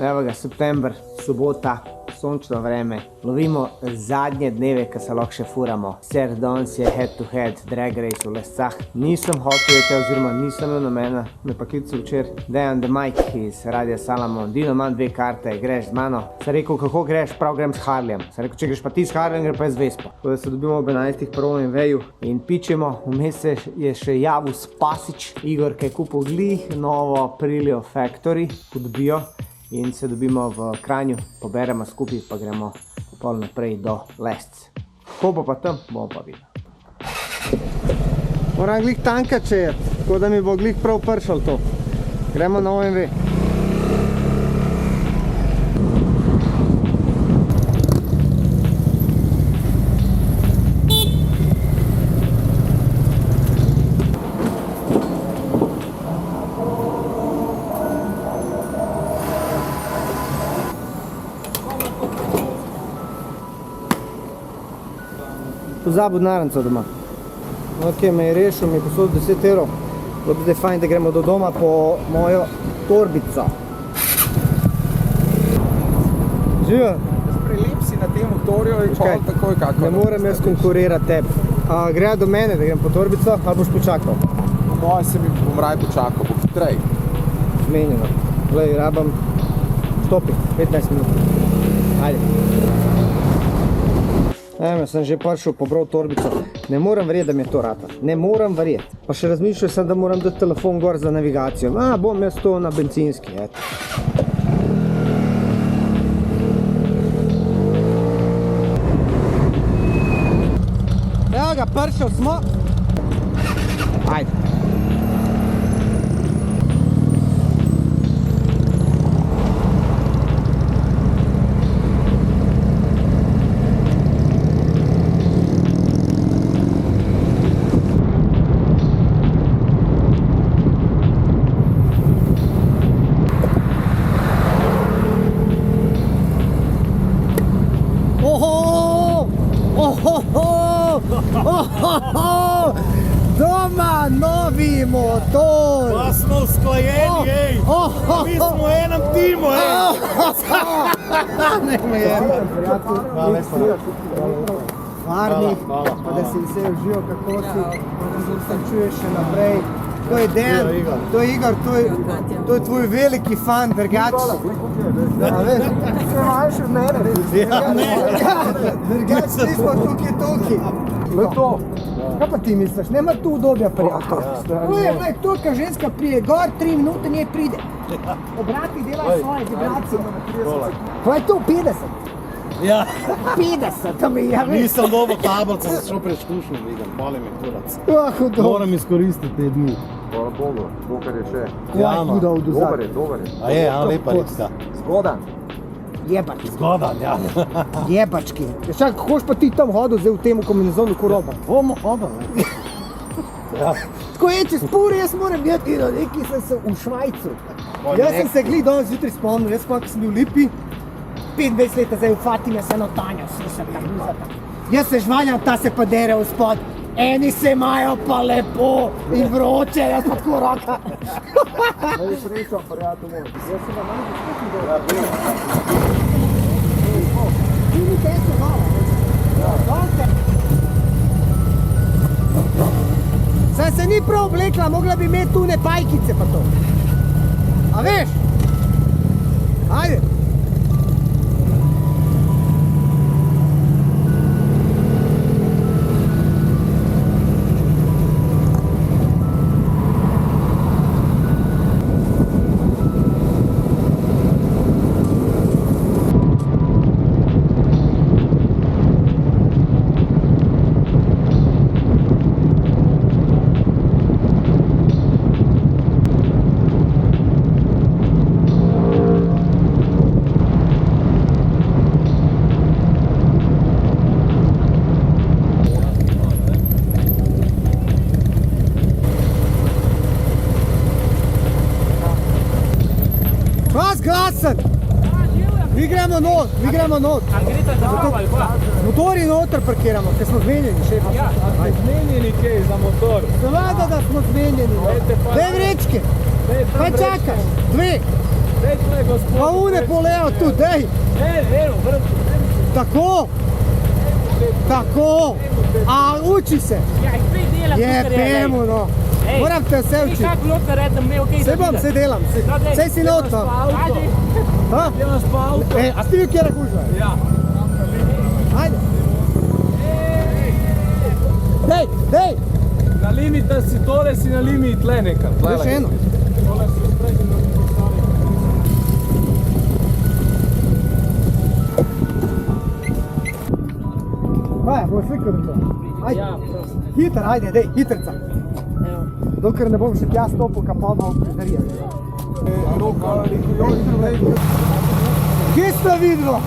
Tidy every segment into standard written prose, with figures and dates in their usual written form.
Evo ga, september, sobota, sončno vreme. Lovimo zadnje dneve, ki se lahko še furamo. Ser danes je head to head, drag race v Lescah. Nisem hotel jeti, oziroma nisem imel namena, me pa klical včeraj Dejan The Mike iz Radia Salamon. Dino, imam 2 karte, greš z mano. Sem rekel, kako greš, prav grem s Harleyjem. Sem rekel, če greš pa ti s Harleyjem, gre pa jaz z Vespo. Tako da se dobimo ob 11. prvo in veju in pičemo. Vmes je še javil Spasič, Igor, ki je kupil glih novo Aprilio Factory pod bio. In se dobimo v Kranju, poberemo skupaj, pa gremo pol naprej do Lesc. Ko bo pa tam, bomo pa videli. Moram glih tanka čejati, tako da mi bo glih prav pršal to. Gremo na OMV. Pozabil naranco doma. Ok, me je rešil, mi je posodil 10 evrov. Bilo bi zdaj fajn, da gremo do doma po mojo torbico. Živijo? Prelep si na tem motorju in čakaj, takoj kako. Ne morem jaz konkurirati tebi. Greja do mene, da grem po torbico, ali boš počakal? Moje se mi bom raj počakal, bo hitrej. Zmenjeno. Glej, rabam stopi, 15 minut. Ajde. Eme, sem že prišel, pobral torbico. Ne moram verjeti, da mi je to rata. Ne moram verjeti. Pa še razmišljal sem, da moram dati telefon gor za navigacijo. Bom jaz to na bencinski, eto. Evo ga, prišel smo. Ajde. Doma novi motor! Pa smo usklajeni, ej! Mi smo v enem timu, ej! Ne me je. Varni, pa da si vse užival, kako si, da se čuješ še naprej. To je Dejan, to je Igor, to je tvoj veliki fan, drugač. Veš, se imaš od mene. Drugač nismo tukaj. To je to. Kaj pa ti misliš? Nema tu udobja, prijatelj. To, kad ženska prije gor, 3 minute nje pride. Obrati, delaj svoje vibracije. To je to, 50. Ja. 50, to mi je, veš. Nisem dobil tablice, sem šel preizkušnjo, vidim, boli me kurac. Hudo. Moram izkoristiti te dni. Hvala Bogu, dokaj je še. Kaj je huda od vzad? Dober je. A je, a lepa je ta. Zgodan. Jebački. Zgodan, ja. Jebački. Čak, hoš pa ti tam hodil zdaj v temu kombinezonu ko roba? Bomo hodil, ne. Ja. Tako je, čez pure, jaz moram jeti, neki sem se v Švajcu. Jaz sem se glih danes zjutraj spomnil, jaz pa, ko sem bil v Lipi, 25 leta zdaj v Fatime se notanjo, vse se tam uzata. Jaz se žvanjam, ta se pa dere v spod. Eni se imajo pa lepo in vroče, jaz pa tako roka. Da je srečo, prijatelj moj. Jaz se ga manj zaskupim dobro. Ti mi teče malo. Saj se ni prav oblekla, mogla bi imeti tune pajkice pa to. A veš? Ajde. Glasen! Mi gremo not. A greste za pravo ali pa? Motori noter parkiramo, ker smo zmenjeni, šefa. Ja, a ste zmenjeni kaj za motor? Seveda, da smo zmenjeni. Daj vrečke. Pa čakaš, 2. Dej tle gospod. Pa une poleo tu, dej. Evo, vrtu. Tako. Tako. A uči se. Ja, ik weet delen. Jebemo, no. Moram te vse učiti. Kako lukte redem, me okej. Se bom, se delam. Sej si notno. Ha? Idemo pa auto. A ste vi kjera gužva? Ja. Ajde. Dej, dej. Na limita si tole, si na limit tle nekam. Još jedno. Maja, boš slikati to? Ajde. Ja, prosto. Hitar, ajde, dej, hitrca. Evo. Dokler ne bom še tja stopil, ka pa bom prizdarija. Kje ste videlo?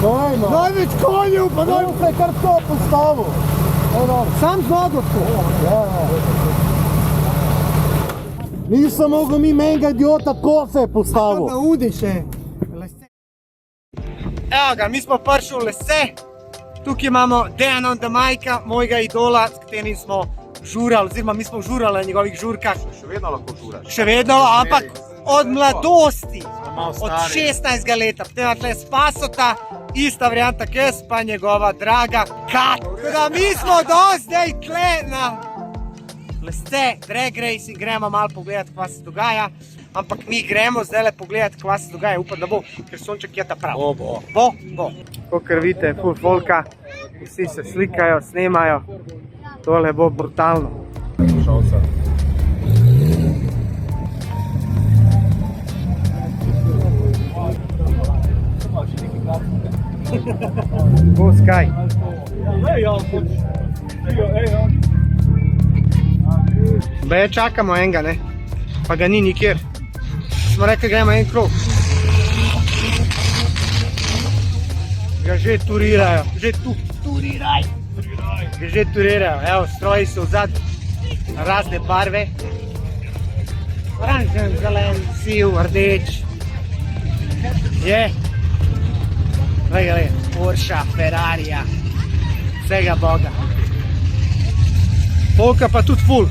Dajmo. Največ konjev, pa Dajmo se kar to postavu. sam z nogovko. Nisem mogel mi menjega idiota kofe postavil. Na udi še. Evo ga, mi smo prišli v Lese. Tukaj imamo Dejana Damajka, mojega idola, s katerim smo žurali, oziroma mi smo žurali na njegovih žurkah. Še vedno lahko žuraš. Še vedno, ampak od mladosti, od 16 leta. Potem ima tle Spasota, ista varianta kes, pa njegova draga Kat. Tako da mi smo zdaj tle na Lese, Drag Race in gremo malo pogledati, kva se dogaja. Ampak mi gremo zdaj pogledati, kva se dogaja, upam, da bo, ker sonček je ta prav. Bo. Bo. Kakor vidite, full folka, vsi se slikajo, snemajo. Tole bo brutalno. Šel sem. Bo skaj. Beje čakamo enega, ne? Pa ga ni nikjer. Smo rekli, gremo en krog. Ga že turirajo, Ga že turirajo, evo, stroji so vzad, razne barve. Oranžen, zelen, siv, rdeč. Je. Glej, Porsche, Ferrarija, vsega boga. Polka pa tudi full.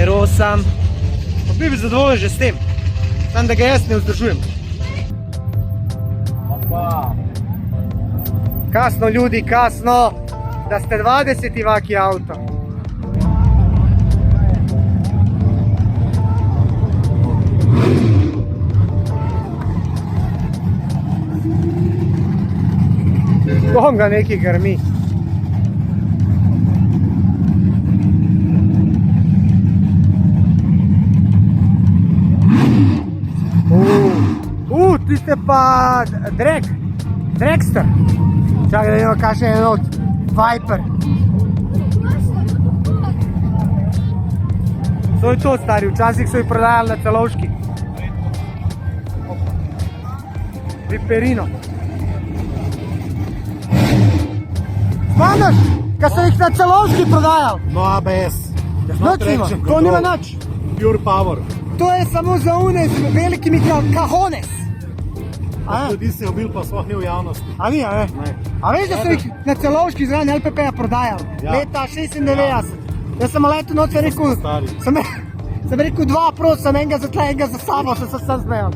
Rosam. Pa bi zadovoljen že s tem, samo da ga jaz ne vzdržujem. Kasno ljudi, kasno, da ste 20 vaki avto. Bom ga neki grmi. Ti ste pa Dragster. Čakaj, da vidimo, kakšen je not Viper. To je to, stari, včasih so jih prodajali na Celovški. Viperino. Spomniš, kad so jih na Celovški prodajali? No ABS. Noč nima, to nima nič. Pure power. To je samo za une z velikimi cajones. Ljudi se je obil, pa sploh ni v javnosti. A ni, a ne? A veš, da so jih na Celovški zraven LPP-ja prodajali? Leta 96. Jaz sem leto noč rekel, sem rekel 2 prost, sem enega za tle, enega za sabo, sem se sam smejal.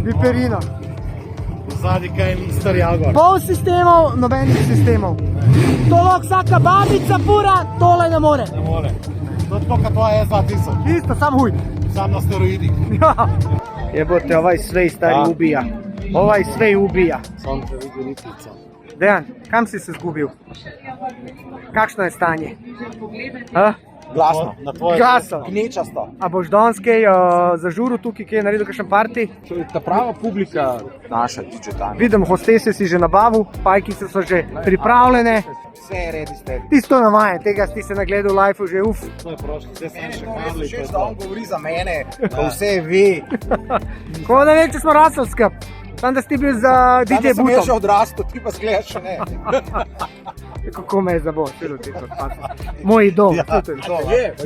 Viperino. Vzadi kaj je Mr. Jaguar. Pol sistemov, nobenih sistemov. To lahko vsaka babica pura, tole ne more. Ne more. To je tako, kot tvoja S2000. Isto, sam huj. Sam na steroidih. Jebote, ovaj svej stari ubija. Ovaj svej ubija. Sam te vidi litvica. Dejan, kam si se zgubil? Kakšno je stanje? Glasno. Na tvoje Glasno. gnečasto. A boš danes kaj zažuril tukaj, kaj je naredil kakšen party? To je ta prava publika naša digitalna. Vidim, hostese si že nabavil, pajkice so že pripravljene. Vse je redi ste. Ti si to navajen, tega si se nagledal v live-u že uf. To je prošlo, zdaj sem še kabli. Všeč, da on govori za mene, da vse ve. Ko da vem, če smo rasli skup. Tam, da si ti bil za DJ Sem jaz že Butom. odrastel, ti pa zgledaš še ne. Kako me je zabol, moj idol.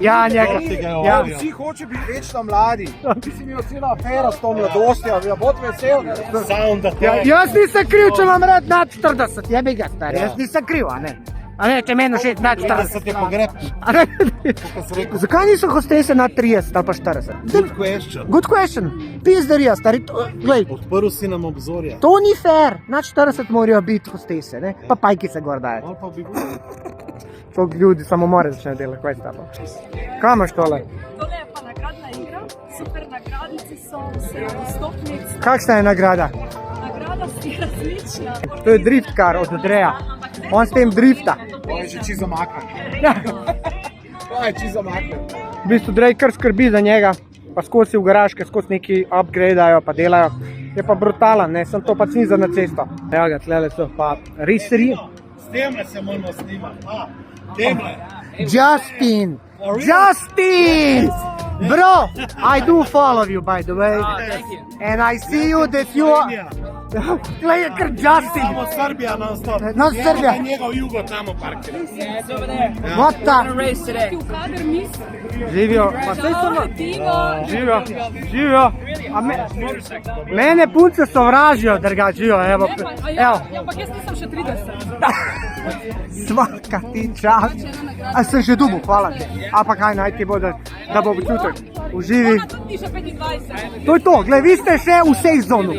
Ja, njega. Ja. Vsi hoče biti večno mladi. Ti si imel celo afero s to mladostjo, ja bod vesel. Sound da Jaz nisem kriv, če imam rad nad 40, jebi ga, stari, jaz nisem kriv, a ne. A ne, če meni všeč nad 40. je pogreb. A ne? Zakaj niso hostese nad 30 ali pa 40? Good question. Good question. Pizderija, stari, glej, Odprl si nam obzorja. to ni fair. Nad 40 morajo biti hostese, ne? Pa pajkice gor dajo. Ali pa bi bilo. Toliko ljudi samomore začne delati, kaj sta pa. Kaj imaš tole? Tole je pa nagradna igra, super nagradici so, vse vstopnic, Kakšna je nagrada? nagrada si različna. To je drift car od Andreja. On s tem drifta. To je že čisto makar. Ja. To je čisto makar. V bistvu Drej kar skrbi za njega, pa skozi v garažke, skozi neki upgradeajo, pa delajo. Je pa brutalen, ne, sem to pač ni za na cesto. Evo ga, tlele so pa riseri. S temle se moramo snimati. Temle. Justin! Justin! Bro, I do follow you by the way. Thank you. And I see you that you are... Glej je kar Justin! Samo Srbija non stop. No, Srbija. Njegov jugo tamo parkira. Yeah, it's over there. What We're gonna the... race today. V kader misli, Živijo, pa sej so na... Tino, Živijo. A mene punce sovražijo, drugače živijo, evo. Evo. ja, ampak jaz nisem še 30. Svaka ti čast. A sem že dubu, hvala ti. A pa kaj naj ti bo, da bo občutek. Uživi. Ona tudi ni še 25. To je to, gled, vi ste še v safe zonu.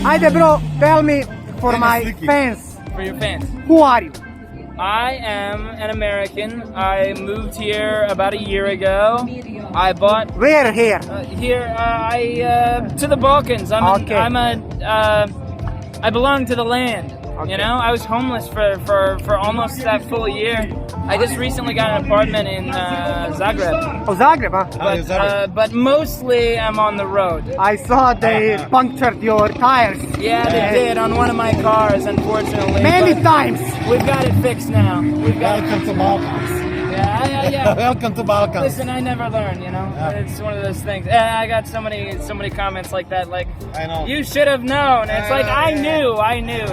Ajde bro, tell me for my fans, For your fans. who are you? I am an American. I moved here about a year ago. I bought Where here? to the Balkans. Okay. I belong to the land. You know, I was homeless for almost that full year. I just recently got an apartment in Zagreb, Oh, Zagreb, huh? but mostly I'm on the road. I saw they punctured your tires. Yeah, they did on one of my cars, unfortunately. Many but times. We've got it fixed now. We've got it. Welcome to Balkans. Yeah. Welcome to Balkans. Listen, I never learn, you know. It's one of those things. I got so many comments like that, like, I know. you should have known. It's like I knew,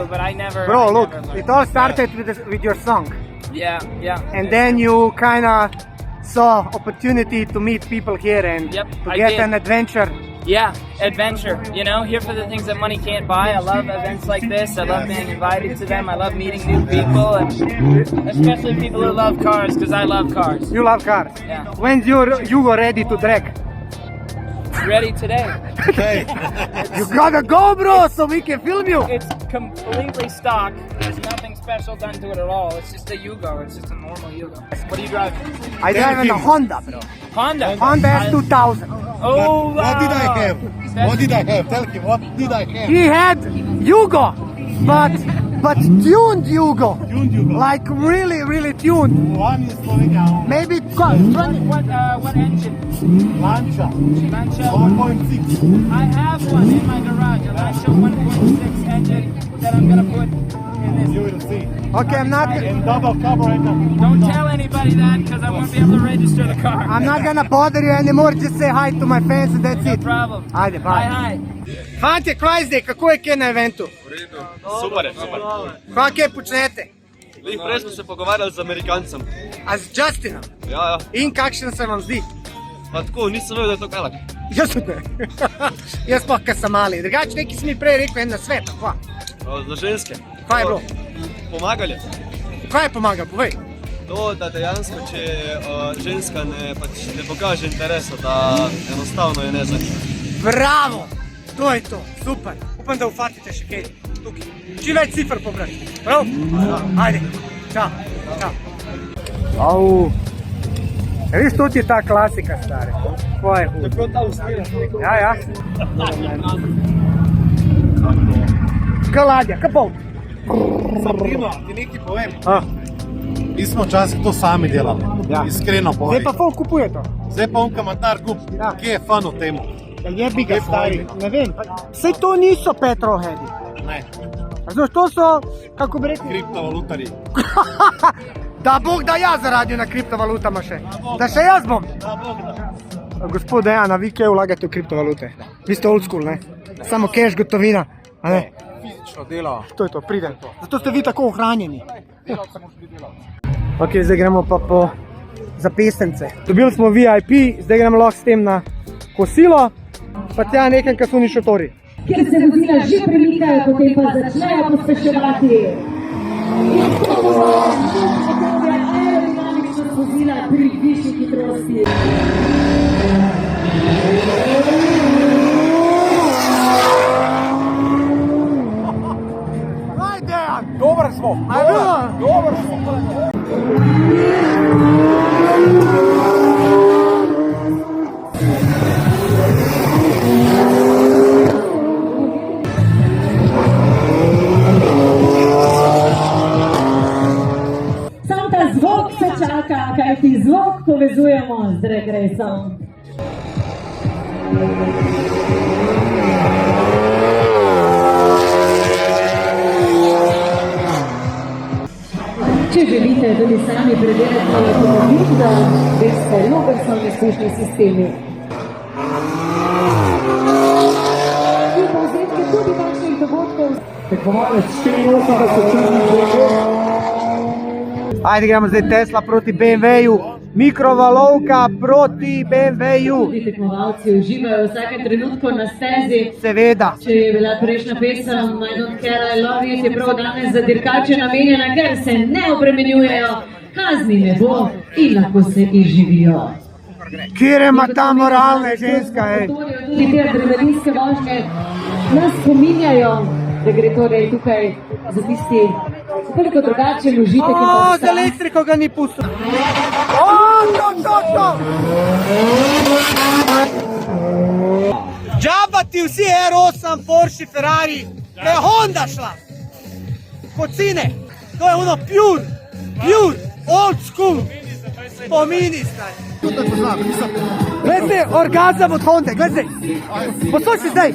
but I never. Bro, I look, never learned. it all started with your song. Yeah. And then you kinda saw opportunity to meet people here and Yep, to I get did. an adventure. Yeah, adventure. You know, here for the things that money can't buy. I love events like this. I love being invited to them. I love meeting new people, and especially people who love cars, because I love cars. You love cars. Yeah. When you go ready to drag? Ready today? Hey. You gotta go, bro, so we can film you. It's completely stock. There's nothing special done to it at all. It's just a Yugo. It's just a normal Yugo. What are you driving? I drive in a Honda, bro. Honda. Honda S2000. Oh, What did I have? That's- What did I have? Tell him, what did I have? He had Yugo, but tuned Yugo. Tuned Yugo. Like really tuned. One is Slovenia. Maybe What engine? Lancia. Lancia. 1.6. I have one in my garage. A Lancia 1.6 engine that I'm gonna put in this. You will see. Okay, I'm Double carburetor. Don't tell anybody that, because I won't be able to register the car. not gonna bother you anymore. Just say hi to my fans and that's No it. problem. Ajde, bye. Hi. Fantje, kaj zdaj? Kako je kje na eventu? Super je, super. Kaj kje počnete? Lih prej smo se pogovarjali z Amerikancem. A z Justinom? Ja. In kakšen se vam zdi? Pa tako, nisem vedel, da je to kalak. Jaz tudi ne. Jaz pa, ker sem mali. Drugače, neki si mi prej rekel en nasvet. Kva? Za ženske. Kaj je bilo? Pomagali. Kaj je pomagal? Povej. To, da dejansko, če ženska ne pokaže interesa, da enostavno je ne zanima. Bravo! To je to. Super. Upam, da ufatite še kaj. Tukaj. Čim več cifr pobrati. Prav? Ajde. Čau. Au. Viš, to ti je ta klasika, stari. Kaj je hud? Tako ta uspješno. Ja. Kaj ladja, kaj pol? Sabrina, ti nekaj povem. A, Mi smo včasih to sami delali. Ja. Iskreno zdaj povem. pa folk kupuje to. Zdaj pa on komentar kup. Ja. Kje je fun v temu? Ja, jebi ga, stari. Ne vem. Sej to niso petrolheadi. Ne. Znaš, to so, kako bi rekli, Kriptovalutari. da Bog da ja zaradio na kriptovalutama še. Da še jaz bom. Da, Bog da. Gospod Dejana, vi kje vlagate v kriptovalute? Vi ste old school, ne? Samo cash, gotovina. A ne? Fizično delo. To je to, pridem. Zato ste vi tako ohranjeni. Ok, zdaj gremo pa po zapestence. Dobili smo VIP, zdaj gremo lahko s tem na kosilo, pa tja nekaj kasuni šotori. Ker se vozila že premikajo, potem pa začnejo pospeševati. Vozila pri višji hitrosti. Dober zvok, dober zvok. Sam ta zvok se čaka, kajti zvok povezujemo z drag raceom. Če želite tudi sami preveriti avtomobil, da veste Loberson izkušnji sistemi. In povzetke tudi vaših dogodkov. Tekmovalec 84 Ajde, gremo zdaj Tesla proti BMW-ju, mikrovalovka proti BMW-ju. Tudi tekmovalci uživajo v vsakem trenutku na stezi. Seveda. Če je bila prejšnja pesem I Don't Care, I Love You, je prav danes za dirkače namenjena, ker se ne obremenjujejo, kazni ne bo in lahko se izživijo. Kjer ima ta moralna ženska, ej? Tudi te adrenalinske vožnje nas spominjajo, da gre torej tukaj za tisti koliko drugačen užitek in O, pa z elektriko ga ni pustil. O, to. Džaba ti vsi R8, Porsche, Ferrari, da je Honda šla. Kocine, to je ono pure, old school. Spomini, stari. Gledaj, orgazam od Honda, gledaj. Poslušaj zdaj.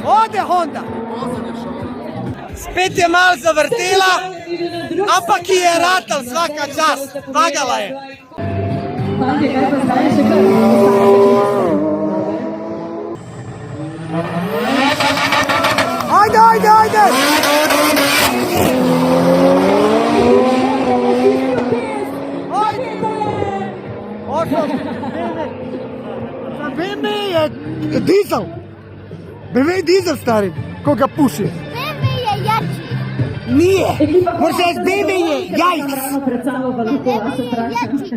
Ode Honda. Spet je malo zavrtela, ampak ji je ratal svaka čast, vagala je. Fantje, kaj pa zdaj še kar? Ajde! BMW je dizel. BMW je dizel, stari, ko ga puši. BMW je jači. Nije, moraš reći BMW je jajks. BMW je jači,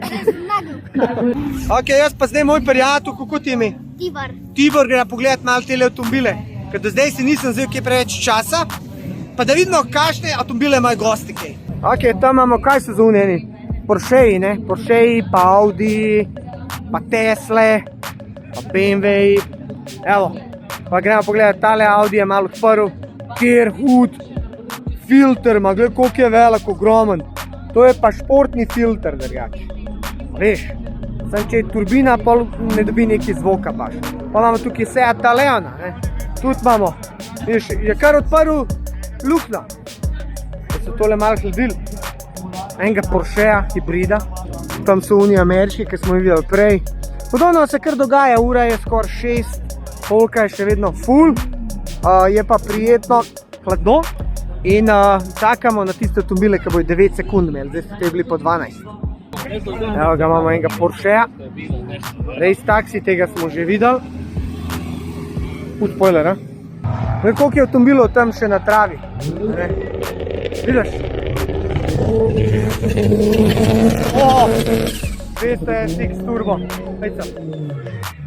nagl. Ok, jaz pa zdaj moj prijatelj, kako ti ime? Tibor. Tibor gre pogledat malo tele avtomobile, ker do zdaj si nisem vzel kaj preveč časa, pa da vidimo, kakšne avtomobile imajo gosti kaj. Ok, tam imamo, kaj so zunjeni? Porscheji, ne? Porscheji, pa Audi, pa Tesle, pa BMW. Evo, pa gremo pogledat, tale Audi je malo odprl, kjer hud, filter, ma gled koliko je velik, ogromen. To je pa športni filter, drugače. Veš, sam če je turbina, pa ne dobi neki zvoka baš. Pa imamo tukaj Seat Leona, ne? Tudi imamo, veš, je kar odprl luknjo. Da so tole malo hladili. Enega Porschea, hibrida. Tam so oni ameriški, ki smo jih videli prej. Podobno se kar dogaja, ura je skoraj 6, polka je še vedno full. Je pa prijetno hladno. In čakamo na tiste avtomobile, ki bojo 9 sekund imeli, zdaj so te bili po 12. Evo ga imamo enega Porschea, Race Taxi, tega smo že videli. Hud spoiler, ne, koliko je avtomobilov tam še na travi. Vidiš? 200SX turbo, pejca.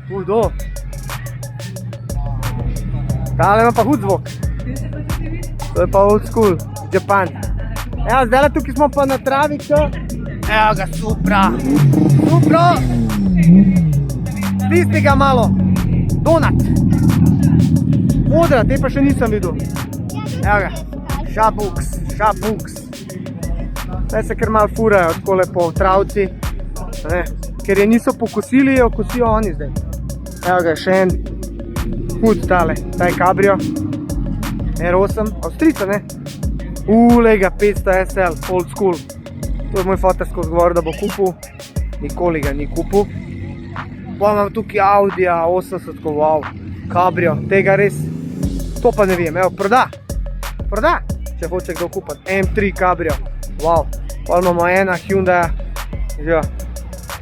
Hudo. Tale ima pa hud zvok. To je pa old school, Japan. Evo, zdaj tukaj smo pa na travi, čo? Evo ga, Supra. Supra! Stisni ga malo. Donat. Modra, te pa še nisem videl. Evo ga, Šabuks. Zdaj se kar malo furajo takole po travci. Ker je niso pokosili, jo kosijo oni zdaj. Evo ga, še en hud tale, taj Cabrio. R8, Avstrica, ne? Lega, 500 SL, old school. To je moj fotar skozi govoril, da bo kupil. Nikoli ga ni kupil. Pa imam tukaj Audija, 80, wow, Cabrio, tega res, to pa ne vem, evo, proda, če hoče kdo kupiti, M3 Cabrio, wow. Pa imamo ena Hyundai,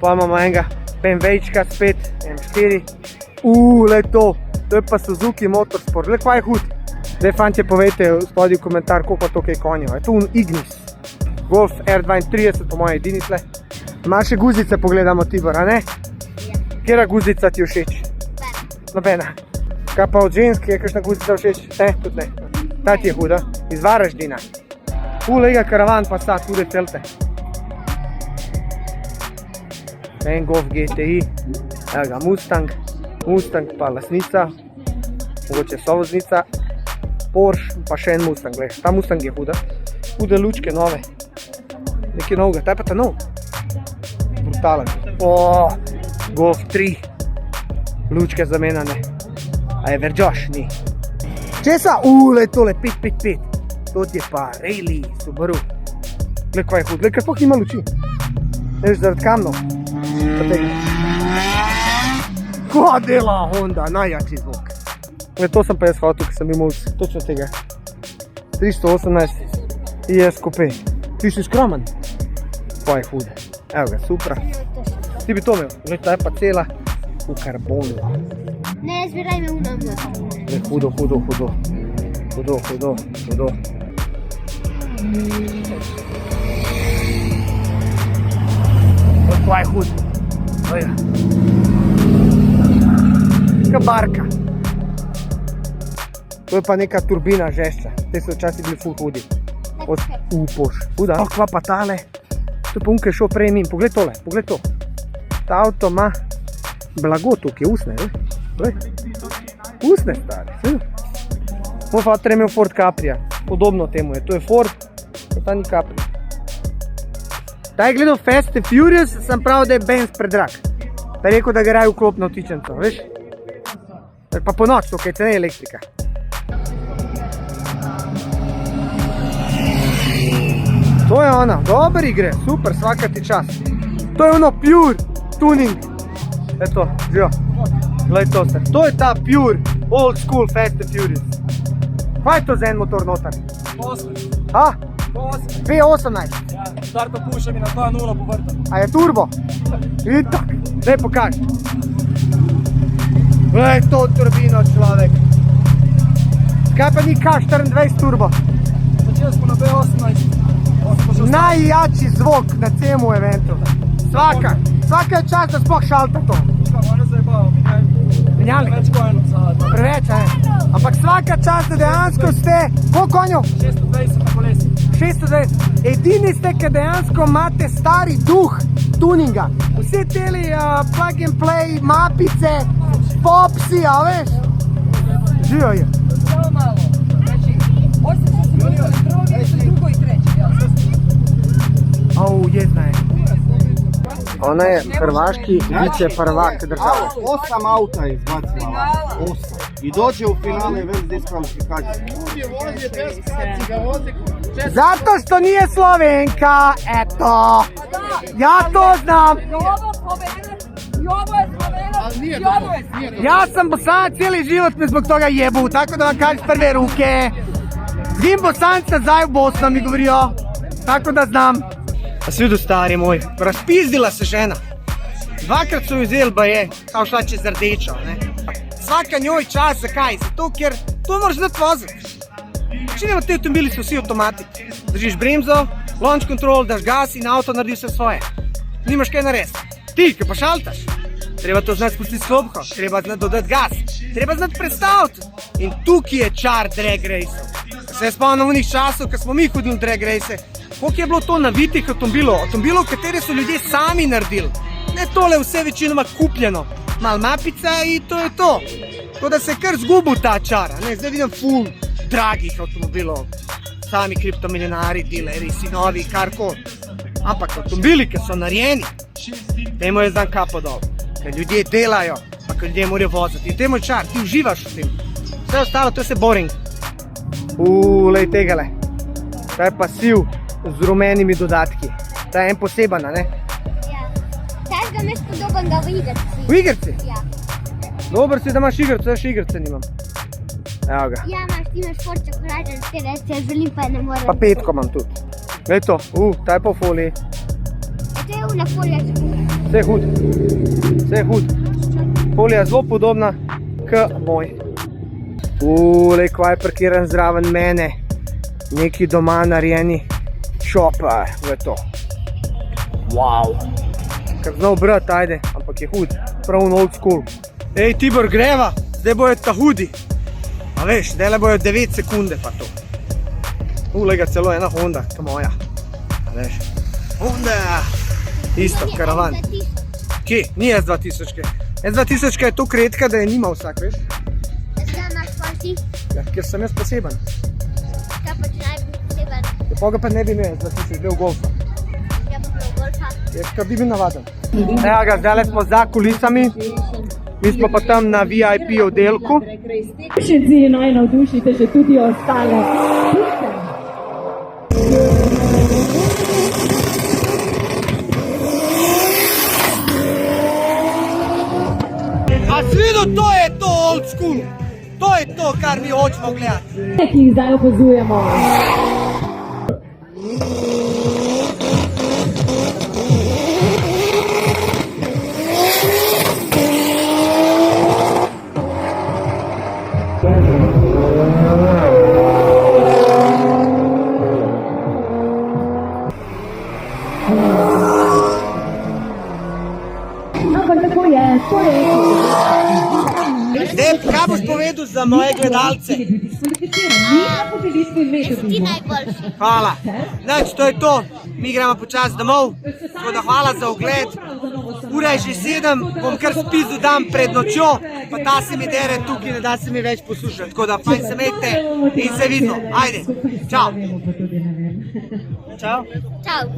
Pa imamo enega BMW-čka spet, M4. Le to je pa Suzuki Motorsport, le kva je hud. Zdaj, fantje, povejte spodaj v komentar, koliko to kaj konjev. Je to Ignis. Golf R32, po moje edini tle. Ima še guzice, pogledamo, Tibor, a ne? Kjera guzica ti všeč? Nobena. Kaj pa od žensk, je kakšna guzica všeč? Ne, tudi ne. Ta ti je huda. Iz Varaždina. Lega karavan pa sta, hude celte. En Golf GTI. Evo ga, Mustang. Mustang pa lasnica. Mogoče sovoznica. Porsche, pa še en Mustang, gledaj. Ta Mustang je huda. Hude lučke, nove. Nekaj novega, ta je pa ta nov. Brutalen. Golf 3. Lučke zamenjane. A je Verđoš? Ni. Česa? Le tole, 555. To ti je pa Rally, Subaru. Glej, kva je hud. Glej, kaj sploh nima luči. Veš, zaradi kamnov. Pa tega. Kva dela Honda, najjači zvuk. Glej, to sem pa jaz hotel, ker sem imel točno tega. 318 IS Coupe. Ti si skromen. Kva je hude. Evo ga, Supra. Ti bi to imel. Glej, ta je pa cela v karbonu. Ne, jaz bi raj imel unam. Glej, hudo. Kva je hud. Ka barka. To je pa neka turbina žešča. Te so včasih bili ful hudi. Upoš. Huda. Kva pa tale. To pa unke šel prej mim. Pogled tole, pogled to. Ta avto ima blago tukaj, usne. Usne stari. Moj fater je imel Ford Caprija. Podobno temu je. To je Ford, to ta ni Capri. Da je gledal Fast and Furious, sem pravil, da je Benz predrag. Pa je rekel, da ga raje vklop na vtičenco, veš? Pa po noč, to kaj cene elektrika. To je ona, dober igre, super, svaka ti čas. To je ono pure tuning. Eto, živo. Glej to se. To je ta pure, old school Fast and Furious. Kva je to za en motor notar? 8. A? 8. V18. Ja, starta puša mi na 2.0 povrta. A je turbo? Itak. Daj pokaži. Glej to turbino, človek. Kaj pa ni K24 turbo? Začeli smo na B18. Najjači zvok na celem eventu. Svaka je čas, da sploh šalta to. Ono zajebao, Menjalnik? več kojenov za Preveč, ampak svaka čas, da dejansko ste, koliko konjev? 620 na kolesi. 620. Edini ste, ki dejansko imate stari duh tuninga. Vse teli plug and play, mapice, popsi, a veš? Živo je. Samo malo. Znači, osim što si mogli prvo mjesto, drugo i treće. Jedna je. Ona je hrvaški vice prvak države. 8 auta je izbacila. 8. I dođe u finale bez diskvalifikacije. Zato što nije Slovenka, eto. Ja to znam. Ja sam Bosanac, cijeli život me zbog toga jebu, tako da vam kažem s prve ruke. Zim Bosanca zdaj u Bosnu mi govorio, tako da znam. A si vidio, stari moj, razpizdila se žena. Dvakrat su ju vzeli, ba je, kao šla će za rdečo, ne. Svaka njoj čas, zakaj? Zato, ker to moraš znati voziti. Činimo, te automobili su vsi automatiki. Držiš bremzo, launch control, daš gas in auto naredi vse svoje. Nimaš kaj narediti. Ti, ki pa šaltaš, treba to znati spustiti sklopko, treba znati dodati gas, treba znati predstaviti. In tukaj je čar drag raceov. Se spomnim onih časov, ko smo mi hodili drag race, koliko je bilo to navitih avtomobilov, katere so ljudje sami naredili. Ne tole vse večinoma kupljeno. Mal mapica in to je to. Tako da se je kar zgubil ta čar. Zdaj vidim ful dragih avtomobilov. Sami kriptomilionari, dileri, sinovi, karkoli. Ampak avtomobili, ki so narejeni, temu je znam kapo dol. Ker ljudje delajo, pa ker ljudje morajo voziti. In temu je čar, ti uživaš v tem. Vse ostalo, to je se boring. Lej tegale. To je pa siv z rumenimi dodatki. To je en poseben, ne? Ja. Taj ga imaš podoben ga v igrci. V igrci? Ja. Dober si, da imaš igrco, jaz igrce nimam. Evo ga. Ja, ti imaš Ford Horizon, tere, se želim pa ne morem. Pa petko imam tudi. Glej to, ta je pa v foliji. To je una folija čekura. Vse hud. Vse hud. Polja je zelo podobna k moj. Lej, kva je parkiran zraven mene. Neki doma narejeni šopar. To je to. Wow. Kar znal brat, ajde, ampak je hud. Prav old school. Ej, Tibor, greva. Zdaj bojo ta hudi. A veš, zdaj bojo 9 sekunde pa to. Lega celo ena Honda, to moja. A veš. Honda. Isto, karavan. Kje? Ni S2000. S2000 je toliko redka, da je nima vsak, veš? Zdaj imaš pa ti. Ja, ker sem jaz poseben. Kaj pa ti naj bi poseben? Ja, poga pa ne bi imel S2000, bil golfa. Ja pa prav golfa. Je, kar bi bil navaden. Evo ga, zdaj smo za kulisami. Mi smo pa tam na VIP oddelku. Navdušenci naj navdušite še tudi ostale. A si videl, to je to old school. To je to, kar mi hočemo gledati. Ki jih zdaj opazujemo. Ampak tako je, to je. Zdaj, kaj boš povedal za moje gledalce? Ti najboljši. Hvala. Znači, to je to. Mi gremo počasi domov. Tako da hvala za ogled. Ura je že 7, bom kar spizil dan pred nočjo, pa ta se mi dere tukaj, ne da se mi več poslušati. Tako da fajn se imejte in se vidimo. Ajde. Čau. Čau. Čau.